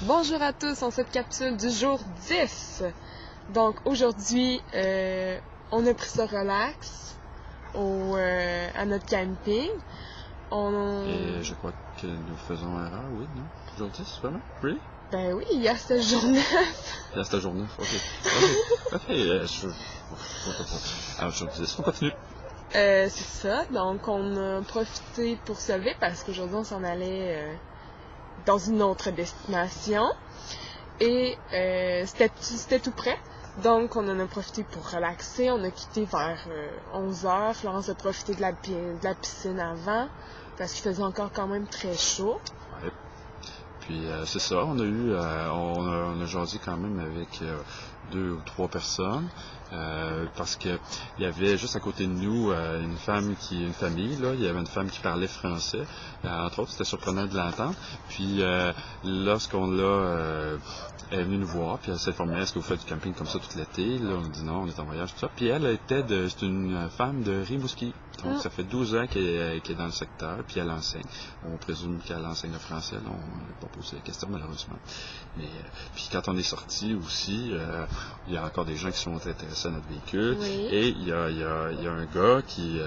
Bonjour à tous en cette capsule du jour 10. Donc aujourd'hui, on a pris ça relax à notre camping. Et je crois que nous faisons erreur, oui, non? Aujourd'hui, c'est vraiment? Really? Ben oui, il y a ce jour 9. Il y a ce jour 9, ok. Ok, alors, jour 10, on continue. C'est ça, donc on a profité pour se lever parce qu'aujourd'hui on s'en allait dans une autre destination et c'était tout près. Donc on en a profité pour relaxer, on a quitté vers 11h. Florence a profité de la piscine avant parce qu'il faisait encore quand même très chaud. Ouais. Puis c'est ça, on a jasé quand même avec 2 ou 3 personnes. Parce que il y avait juste à côté de nous une famille, là, il y avait une femme qui parlait français, entre autres, c'était surprenant de l'entendre. Puis lorsqu'on elle est venue nous voir, puis elle s'est informée, est-ce que vous faites du camping comme ça tout l'été? Là, on dit non, on est en voyage, tout ça. Puis c'est une femme de Rimouski. Donc ça fait 12 ans qu'elle est dans le secteur, puis elle enseigne. On présume qu'elle enseigne le français, là, on n'a pas posé la question malheureusement. Mais puis quand on est sorti aussi, il y a encore des gens qui sont intéressés à notre véhicule. Oui. Et il y a un gars qui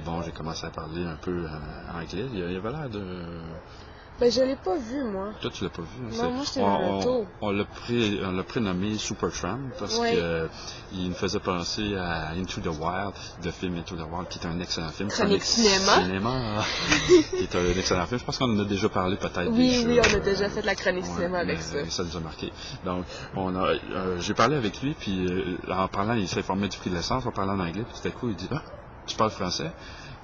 bon, j'ai commencé à parler un peu anglais. Il avait l'air de... Ben je l'ai pas vu moi. Toi, tu l'as pas vu. Hein? Non, moi j'étais dans l'auto. On l'a prénommé Supertramp parce qu'il me faisait penser à Into the Wild, le film Into the Wild, qui est un excellent film. Chronique cinéma. Qui est un excellent film. Je pense qu'on en a déjà parlé peut-être. Oui, on a déjà fait de la chronique cinéma avec ça. Ça nous a marqué. Donc, j'ai parlé avec lui, puis en parlant, il s'est informé du prix de l'essence, en parlant en anglais, puis tout à coup, il dit « Ah, tu parles français? »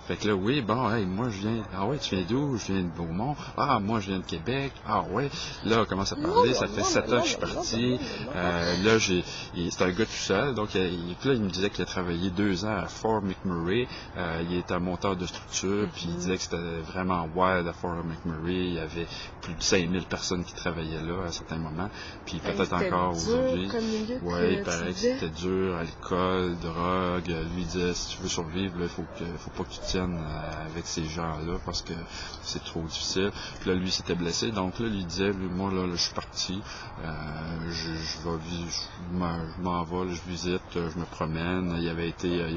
Fait que là, oui, bon, hey, moi, je viens... Ah ouais, tu viens d'où? Je viens de Beaumont. Ah, moi, je viens de Québec. Ah ouais. Là, on commence à parler. Ça fait 7 ans que je suis parti. Là, c'était un gars tout seul. Donc, là, il me disait qu'il a travaillé 2 ans à Fort McMurray. Il était un monteur de structure. Puis, il disait que c'était vraiment wild à Fort McMurray. Il y avait plus de 5000 personnes qui travaillaient là à certains moments. Puis, peut-être encore aujourd'hui. Ouais, il paraît que c'était dur. Alcool, drogue. Lui, il disait, si tu veux survivre, il faut pas que tu tiennes avec ces gens-là parce que c'est trop difficile. Puis là, lui s'était blessé. Donc là, lui disait, moi, là, je suis parti. Je m'en vais, là, je visite, je me promène. Il a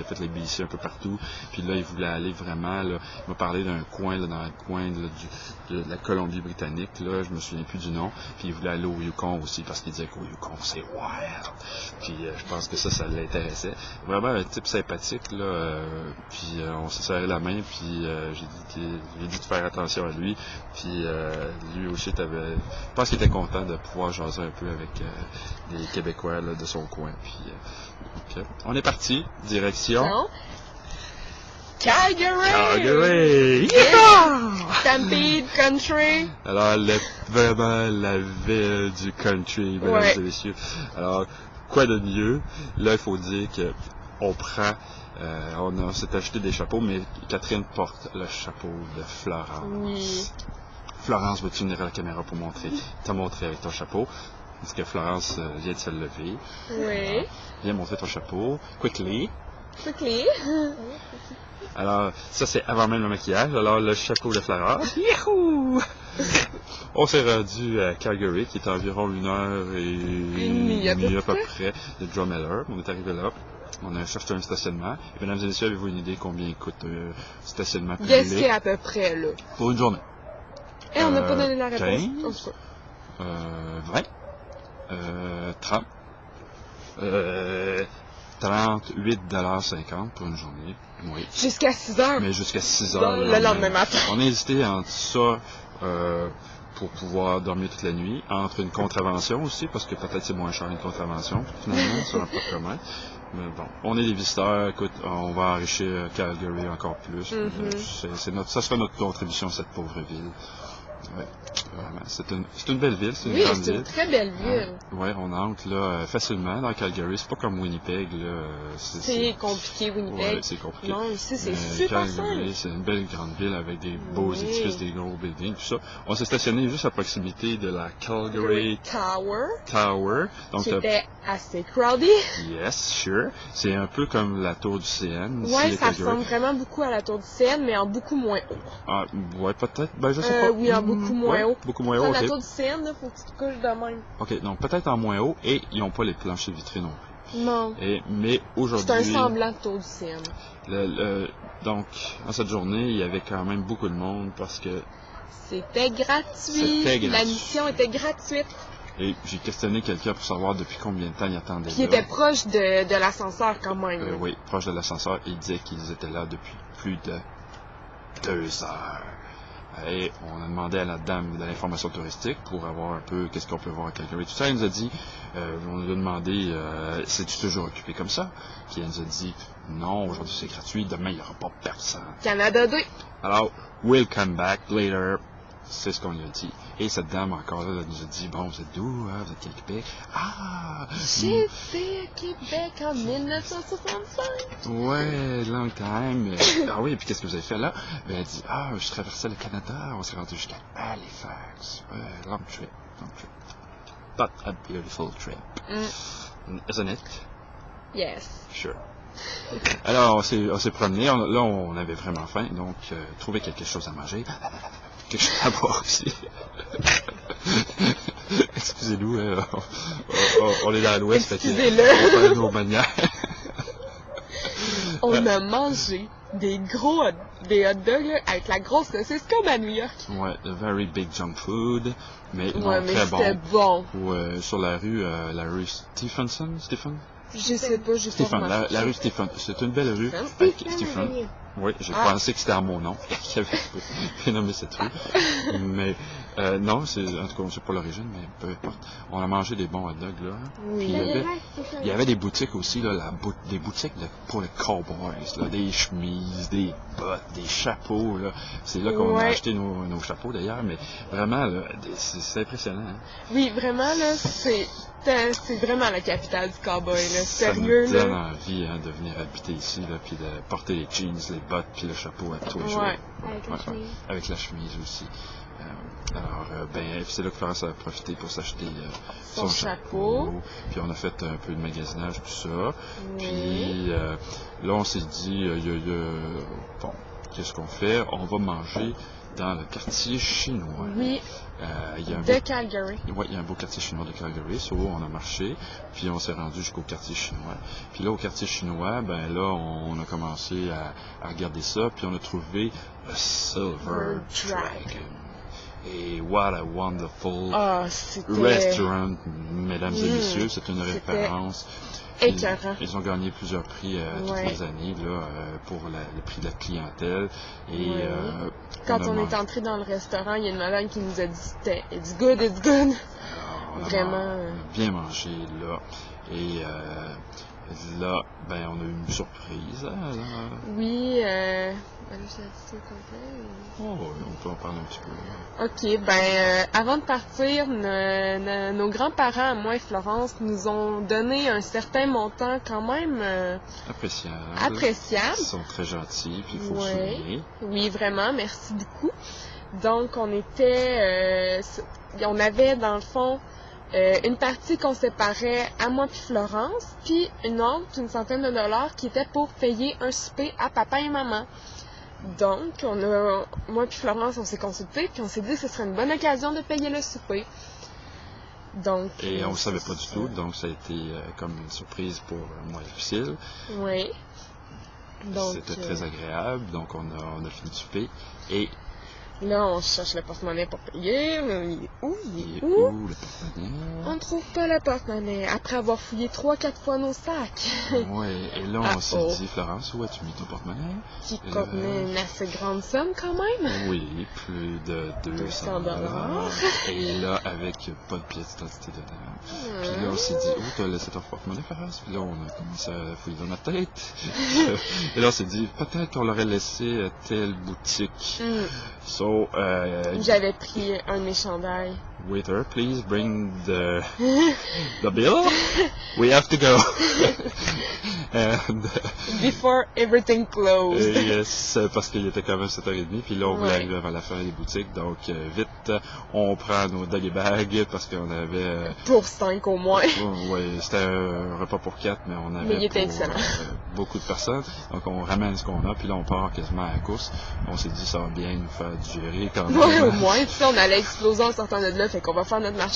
fait les BC un peu partout. Puis là, il voulait aller vraiment, là, il m'a parlé d'un coin, là, dans le coin là, de la Colombie-Britannique, là, je me souviens plus du nom. Puis il voulait aller au Yukon aussi parce qu'il disait qu'au Yukon, c'est wild. Puis je pense que ça l'intéressait. Vraiment un type sympathique, là. Puis on s'est serré la main, puis j'ai dit de faire attention à lui. Puis lui aussi, je pense qu'il était content de pouvoir jaser un peu avec les Québécois là, de son coin. Puis on est parti, direction... Non. Calgary! Stampede Country! Alors, vraiment la ville du country, mesdames et messieurs. Alors, quoi de mieux? Là, il faut dire que on prend... on s'est acheté des chapeaux, mais Catherine porte le chapeau de Florence. Oui. Florence, veux-tu venir à la caméra pour montrer? T'as montré avec ton chapeau. Parce que Florence vient de se lever. Oui. Viens montrer ton chapeau. Quickly. Alors, ça c'est avant même le maquillage. Alors, le chapeau de Florence. Youhou! On s'est rendu à Calgary, qui est à environ 1h30 à peu près de Drumheller. On est arrivé là. On a cherché un stationnement. Et mesdames et messieurs, avez-vous une idée combien coûte un stationnement public? Qu'est-ce à peu près, là? Pour une journée. Et on n'a pas donné la réponse. 15, 20, 30. 38,50$ pour une journée. Oui. Jusqu'à 6 heures. Mais jusqu'à 6 heures. Le lendemain matin. On a hésité entre ça pour pouvoir dormir toute la nuit, entre une contravention aussi, parce que peut-être c'est moins cher une contravention, finalement, ça n'a pas de commun. Mais bon, on est des visiteurs, écoute, on va enrichir Calgary encore plus. Ça sera notre contribution à cette pauvre ville. Ouais, vraiment. C'est une belle ville, c'est une grande ville. C'est une très belle ville. Ouais, on entre là facilement dans Calgary. C'est pas comme Winnipeg là. C'est compliqué Winnipeg. Ouais, c'est compliqué. Non, ici c'est super simple. C'est une belle grande ville avec des beaux édifices, des gros buildings, tout ça. On s'est stationné juste à proximité de la Calgary Tower. Donc c'était assez crowded. Yes, sure. C'est un peu comme la tour du CN. Ouais, ça ressemble vraiment beaucoup à la tour du CN, mais en beaucoup moins haut. Ah, ouais, peut-être. Ben, je sais pas. Oui, en beaucoup beaucoup moins haut. Beaucoup moins Comme haut, la ok. tour du CN, là, faut que tu te couches de même. Ok, donc peut-être en moins haut, et ils n'ont pas les planchers vitrés non plus. Non. Mais aujourd'hui... C'est un semblant de tour du CN. Donc, en cette journée, il y avait quand même beaucoup de monde parce que... C'était gratuit. La mission était gratuite. Et j'ai questionné quelqu'un pour savoir depuis combien de temps il attendait Puis il était proche de l'ascenseur quand même. Oui, proche de l'ascenseur. Il disait qu'ils étaient là depuis plus de 2 heures. Et on a demandé à la dame de l'information touristique pour avoir un peu qu'est-ce qu'on peut voir à Calgary. Tout ça, elle nous a dit, on nous a demandé, c'est-tu toujours occupé comme ça? Puis elle nous a dit, non, aujourd'hui c'est gratuit, demain il n'y aura pas personne. Canada 2. Alors, we'll come back later. C'est ce qu'on lui a dit. Et cette dame, encore là, elle nous a dit, bon, vous êtes d'où? Hein? Vous êtes à Québec? Ah! J'étais à Québec en 1965. Ouais, long time. Ah oui, et puis qu'est-ce que vous avez fait là? Ben, elle dit, ah, je traversais le Canada, on s'est rendu jusqu'à Halifax. Ouais, long trip. But a beautiful trip. Isn't it? Yes. Sure. Alors, on s'est promené, là, on avait vraiment faim, donc, trouver quelque chose à manger. Quelque chose à boire aussi. Excusez-nous, on est dans l'Ouest, fait qu'on parle de nos manières. On a mangé des hot dogs là, avec la grosse saucisse comme à New York. Ouais, very big junk food, mais non, ouais, mais très c'était bon. Sur la rue Stephenson? Je sais pas, j'ai Stephen, pas la rue Stephen. C'est une belle rue. Stephen. Oui, j'ai pensé que c'était à mon nom qui avait nommé cette rue. Mais non, en tout cas, on ne sait pas l'origine, mais peu importe. On a mangé des bons hot dogs là. Oui. Puis il y avait des boutiques aussi, là, des boutiques pour les cowboys, là, des chemises, des bottes, des chapeaux. Là. C'est là qu'on a acheté nos chapeaux d'ailleurs, mais vraiment, là, c'est impressionnant. Hein? Oui, vraiment, là, c'est vraiment la capitale du cowboy, là. Sérieux, ça me donne envie de venir habiter ici, là, puis de porter les jeans, les bottes, puis le chapeau à tous les jours. Avec la chemise aussi. Alors, c'est là que Florence a profité pour s'acheter son chapeau. Puis on a fait un peu de magasinage, tout ça. Oui. Puis là, on s'est dit, bon, qu'est-ce qu'on fait? On va manger dans le quartier chinois. Oui. De Calgary. Oui, il y a un beau quartier chinois de Calgary. On a marché, puis on s'est rendu jusqu'au quartier chinois. Puis là, au quartier chinois, là, on a commencé à regarder ça, puis on a trouvé le Silver Dragon. Et what a wonderful restaurant, mesdames et messieurs. C'est une référence. Ils ont gagné plusieurs prix toutes les années là, pour le prix de la clientèle. Et quand on est entré dans le restaurant, il y a une madame qui nous a dit it's good, it's good. Alors, vraiment. On a bien mangé là. Et là, on a eu une surprise. Hein, là. Oui, je l'ai dit au complet. Oh, on peut en parler un petit peu. Ok, avant de partir, nos grands-parents, moi et Florence, nous ont donné un certain montant quand même appréciable. Ils sont très gentils, puis il faut le souligner. Oui, vraiment, merci beaucoup. Donc, on avait dans le fond une partie qu'on séparait à moi puis Florence, puis une autre, une centaine de dollars, qui était pour payer un souper à papa et maman. Donc, moi puis Florence, on s'est consultés, puis on s'est dit que ce serait une bonne occasion de payer le souper. Donc, et on ne savait pas du tout, donc ça a été comme une surprise pour moi et Lucille. Oui. C'était très agréable, donc on a fini de souper, et là, on cherche le porte-monnaie pour payer. Mais il est où? Le porte-monnaie? On ne trouve pas le porte-monnaie après avoir fouillé 3-4 fois nos sacs. Oui, et là, on s'est dit, Florence, où as-tu mis ton porte-monnaie? Qui contenait une assez grande somme quand même. Oui, plus de 200 dollars. Et là, avec pas de pièce d'identité dedans. Puis là, on s'est dit, où t'as laissé ton porte-monnaie, Florence? Puis là, on a commencé à fouiller dans notre tête. Et là, on s'est dit, peut-être qu'on l'aurait laissé à telle boutique. J'avais pris un de mes chandails. waiter, please bring the bill. We have to go. And, Before everything closed. yes, parce qu'il était quand même 7h30, puis là, on voulait arriver avant la fin des boutiques, donc vite, on prend nos doggy bags, parce qu'on avait... Pour 5 au moins. Oui, c'était un repas pour 4, mais on avait Mais il était pour, excellent. beaucoup de personnes, donc on ramène ce qu'on a, puis là, on part quasiment à la course. On s'est dit, ça va bien nous faire digérer quand même. Ouais, au moins, tu sais, on allait exploser en sortant de là, fait qu'on va faire notre marche